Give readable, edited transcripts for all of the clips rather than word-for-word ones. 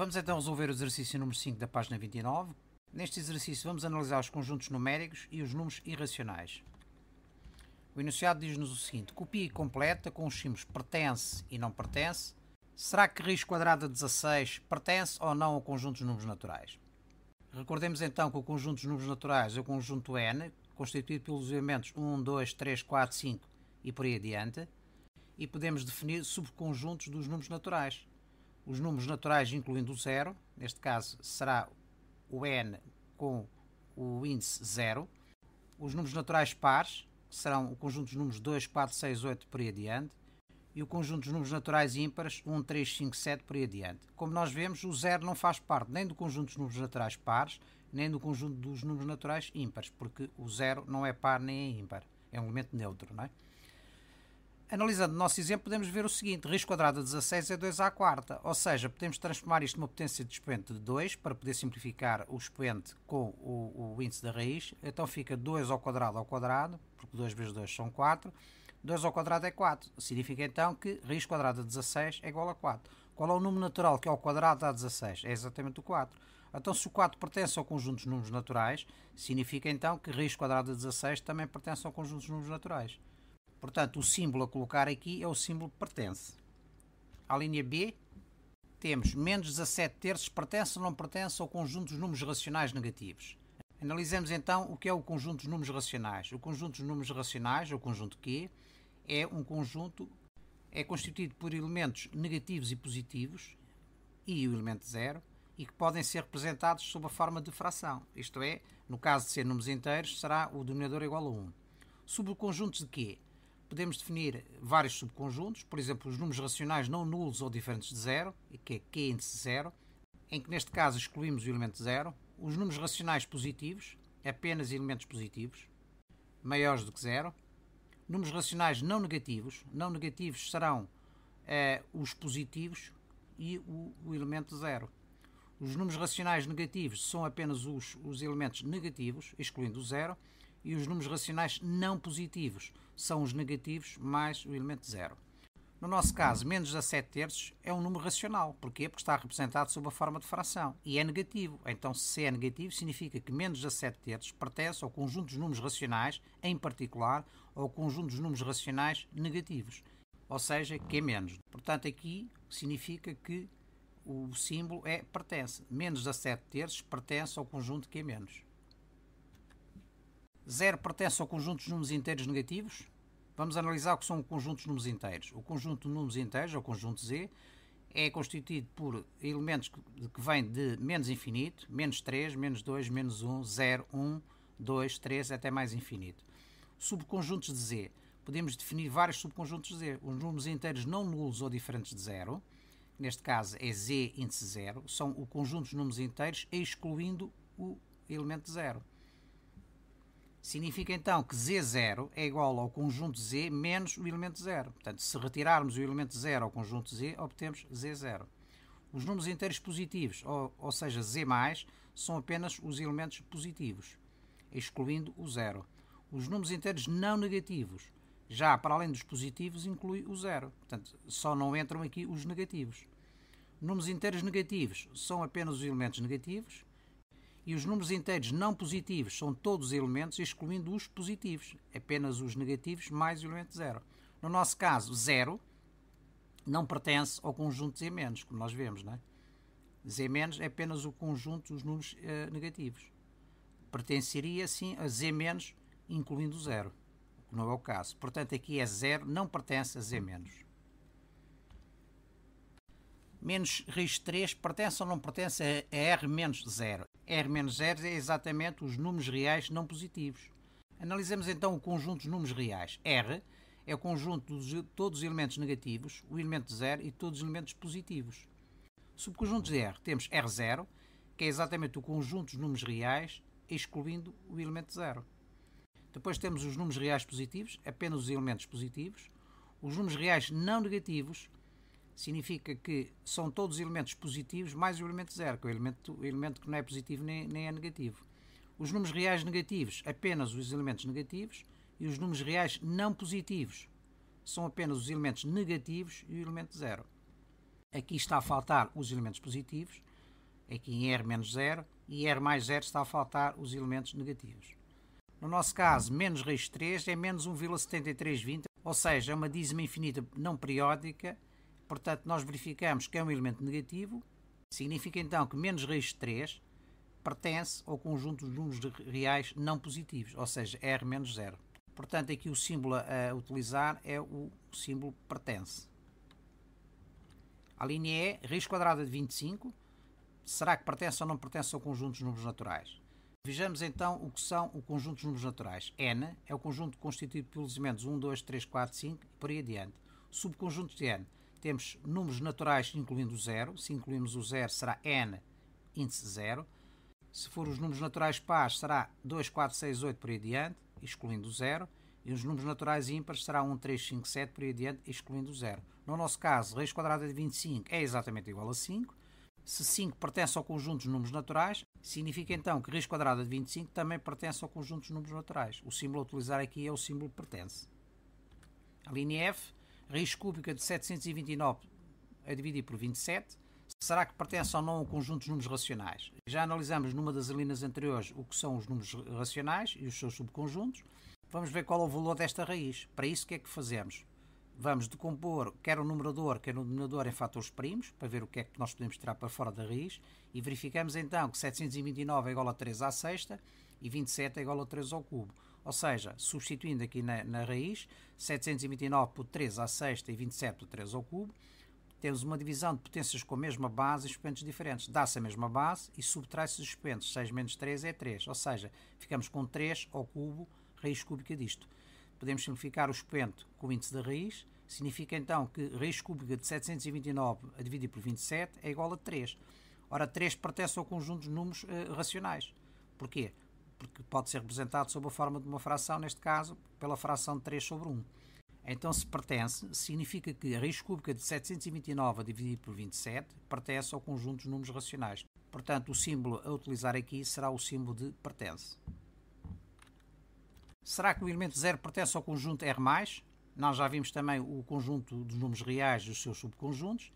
Vamos então resolver o exercício número 5 da página 29. Neste exercício vamos analisar os conjuntos numéricos e os números irracionais. O enunciado diz-nos o seguinte: copia e completa com os símbolos pertence e não pertence. Será que raiz quadrada de 16 pertence ou não ao conjunto dos números naturais? Recordemos então que o conjunto dos números naturais é o conjunto n, constituído pelos elementos 1, 2, 3, 4, 5 e por aí adiante, e podemos definir subconjuntos dos números naturais. Os números naturais incluindo o zero, neste caso será o n com o índice 0. Os números naturais pares, que serão o conjunto dos números 2, 4, 6, 8 por aí adiante. E o conjunto dos números naturais ímpares, 1, 3, 5, 7 por aí adiante. Como nós vemos, o 0 não faz parte nem do conjunto dos números naturais pares, nem do conjunto dos números naturais ímpares, porque o 0 não é par nem é ímpar, é um elemento neutro, não é? Analisando o nosso exemplo, podemos ver o seguinte: raiz quadrada de 16 é 2 à quarta, ou seja, podemos transformar isto numa potência de expoente de 2 para poder simplificar o expoente com o índice da raiz. Então fica 2 ao quadrado, porque 2 vezes 2 são 4. 2 ao quadrado é 4. Significa então que raiz quadrada de 16 é igual a 4. Qual é o número natural que ao quadrado dá 16? É exatamente o 4. Então, se o 4 pertence ao conjunto dos números naturais, significa então que raiz quadrada de 16 também pertence ao conjunto dos números naturais. Portanto, o símbolo a colocar aqui é o símbolo pertence. À linha B, temos menos 17 terços pertence ou não pertence ao conjunto dos números racionais negativos. Analisemos então o que é o conjunto dos números racionais. O conjunto dos números racionais, ou conjunto Q, é um conjunto constituído por elementos negativos e positivos e o elemento 0, e que podem ser representados sob a forma de fração. Isto é, no caso de ser números inteiros, será o denominador igual a 1. Subconjuntos de Q. Podemos definir vários subconjuntos, por exemplo, os números racionais não nulos ou diferentes de 0, que é Q índice 0, em que neste caso excluímos o elemento 0. Os números racionais positivos, apenas elementos positivos, maiores do que 0. Números racionais não negativos serão os positivos e o elemento 0. Os números racionais negativos são apenas os elementos negativos, excluindo o 0. E os números racionais não positivos são os negativos mais o elemento 0. No nosso caso, menos 17 terços é um número racional. Porquê? Porque está representado sob a forma de fração. E é negativo. Então, se é negativo, significa que menos 17 terços pertence ao conjunto dos números racionais, em particular, ao conjunto dos números racionais negativos. Ou seja, que é menos. Portanto, aqui significa que o símbolo é pertence. Menos 17 terços pertence ao conjunto que é menos. 0 pertence ao conjunto dos números inteiros negativos. Vamos analisar o que são o conjunto dos números inteiros. O conjunto de números inteiros, ou conjunto Z, é constituído por elementos que vêm de menos infinito, menos 3, menos 2, menos 1, 0, 1, 2, 3, até mais infinito. Subconjuntos de Z. Podemos definir vários subconjuntos de Z. Os números inteiros não nulos ou diferentes de 0, neste caso é Z índice 0, são o conjunto dos números inteiros excluindo o elemento 0. Significa então que Z0 é igual ao conjunto Z menos o elemento 0. Portanto, se retirarmos o elemento 0 ao conjunto Z, obtemos Z0. Os números inteiros positivos, ou seja, Z+, são apenas os elementos positivos, excluindo o 0. Os números inteiros não negativos, já para além dos positivos, inclui o 0. Portanto, só não entram aqui os negativos. Números inteiros negativos são apenas os elementos negativos. E os números inteiros não positivos são todos os elementos, excluindo os positivos, apenas os negativos mais o elemento 0. No nosso caso, 0 não pertence ao conjunto Z-, como nós vemos, não é? Z- é apenas o conjunto dos números negativos. Pertenceria, sim, a Z-, incluindo o 0, que não é o caso. Portanto, aqui é 0, não pertence a Z-. Menos raiz de 3 pertence ou não pertence a R menos 0? R menos 0 é exatamente os números reais não positivos. Analisemos então o conjunto dos números reais. R é o conjunto de todos os elementos negativos, o elemento 0 e todos os elementos positivos. Subconjuntos de R temos R0, que é exatamente o conjunto dos números reais, excluindo o elemento 0. Depois temos os números reais positivos, apenas os elementos positivos. Os números reais não negativos significa que são todos os elementos positivos mais o elemento 0, que é o elemento que não é positivo nem é negativo. Os números reais negativos, apenas os elementos negativos, e os números reais não positivos são apenas os elementos negativos e o elemento 0. Aqui está a faltar os elementos positivos, aqui em R menos 0, e R mais 0 está a faltar os elementos negativos. No nosso caso, menos raiz de 3 é menos 1,7320, ou seja, é uma dízima infinita não periódica, portanto nós verificamos que é um elemento negativo, significa então que menos raiz de 3 pertence ao conjunto dos números reais não positivos, ou seja, R menos 0. Portanto, aqui o símbolo a utilizar é o símbolo pertence. A linha E, raiz quadrada de 25, será que pertence ou não pertence ao conjunto dos números naturais? Vejamos então o que são o conjunto dos números naturais. N é o conjunto constituído pelos elementos 1, 2, 3, 4, 5 e por aí adiante. Subconjuntos de N. Temos números naturais incluindo o 0. Se incluímos o 0 será N índice 0. Se for os números naturais pares será 2, 4, 6, 8 por aí adiante, excluindo o 0. E os números naturais ímpares será 1, 3, 5, 7 por aí adiante, excluindo o 0. No nosso caso, raiz quadrada de 25 é exatamente igual a 5. Se 5 pertence ao conjunto dos números naturais, significa então que raiz quadrada de 25 também pertence ao conjunto dos números naturais. O símbolo a utilizar aqui é o símbolo pertence. A linha F, raiz cúbica de 729 a dividir por 27, será que pertence ou não ao conjunto dos números racionais? Já analisamos numa das linhas anteriores o que são os números racionais e os seus subconjuntos. Vamos ver qual é o valor desta raiz. Para isso, o que é que fazemos? Vamos decompor quer o numerador, quer o denominador em fatores primos, para ver o que é que nós podemos tirar para fora da raiz, e verificamos então que 729 é igual a 3 à sexta e 27 é igual a 3 ao cubo. Ou seja, substituindo aqui na raiz, 729 por 3 à sexta e 27 por 3 ao cubo, temos uma divisão de potências com a mesma base e expoentes diferentes. Dá-se a mesma base e subtrai-se os expoentes. 6 menos 3 é 3, ou seja, ficamos com 3 ao cubo, raiz cúbica disto. Podemos simplificar o expoente com o índice da raiz. Significa então que raiz cúbica de 729 a dividir por 27 é igual a 3. Ora, 3 pertence ao conjunto de números racionais. Porquê? Porque pode ser representado sob a forma de uma fração, neste caso, pela fração de 3 sobre 1. Então, se pertence, significa que a raiz cúbica de 729 a dividir por 27 pertence ao conjunto dos números racionais. Portanto, o símbolo a utilizar aqui será o símbolo de pertence. Será que o elemento 0 pertence ao conjunto R+? Nós já vimos também o conjunto dos números reais e os seus subconjuntos.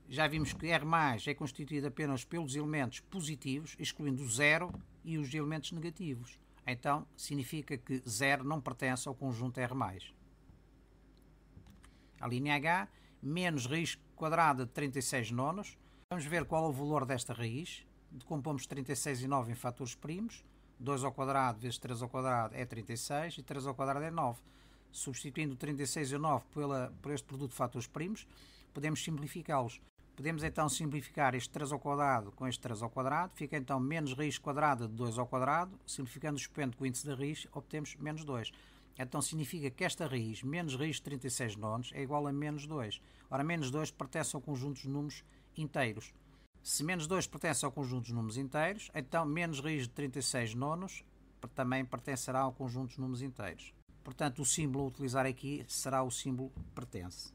Já vimos que R+ é constituído apenas pelos elementos positivos, excluindo o 0 e os elementos negativos. Então, significa que 0 não pertence ao conjunto R+. A linha H, menos raiz quadrada de 36 nonos. Vamos ver qual é o valor desta raiz. Decompomos 36 e 9 em fatores primos. 2 ao quadrado vezes 3 ao quadrado é 36 e 3 ao quadrado é 9. Substituindo o 36 e o 9 por este produto de fatores primos, podemos simplificá-los. Podemos então simplificar este 3 ao quadrado com este 3 ao quadrado, fica então menos raiz quadrada de 2 ao quadrado, simplificando o expoente com o índice da raiz, obtemos menos 2. Então significa que esta raiz, menos raiz de 36 nonos, é igual a menos 2. Ora, menos 2 pertence ao conjunto dos números inteiros. Se menos 2 pertence ao conjunto dos números inteiros, então menos raiz de 36 nonos também pertencerá ao conjunto dos números inteiros. Portanto, o símbolo a utilizar aqui será o símbolo pertence.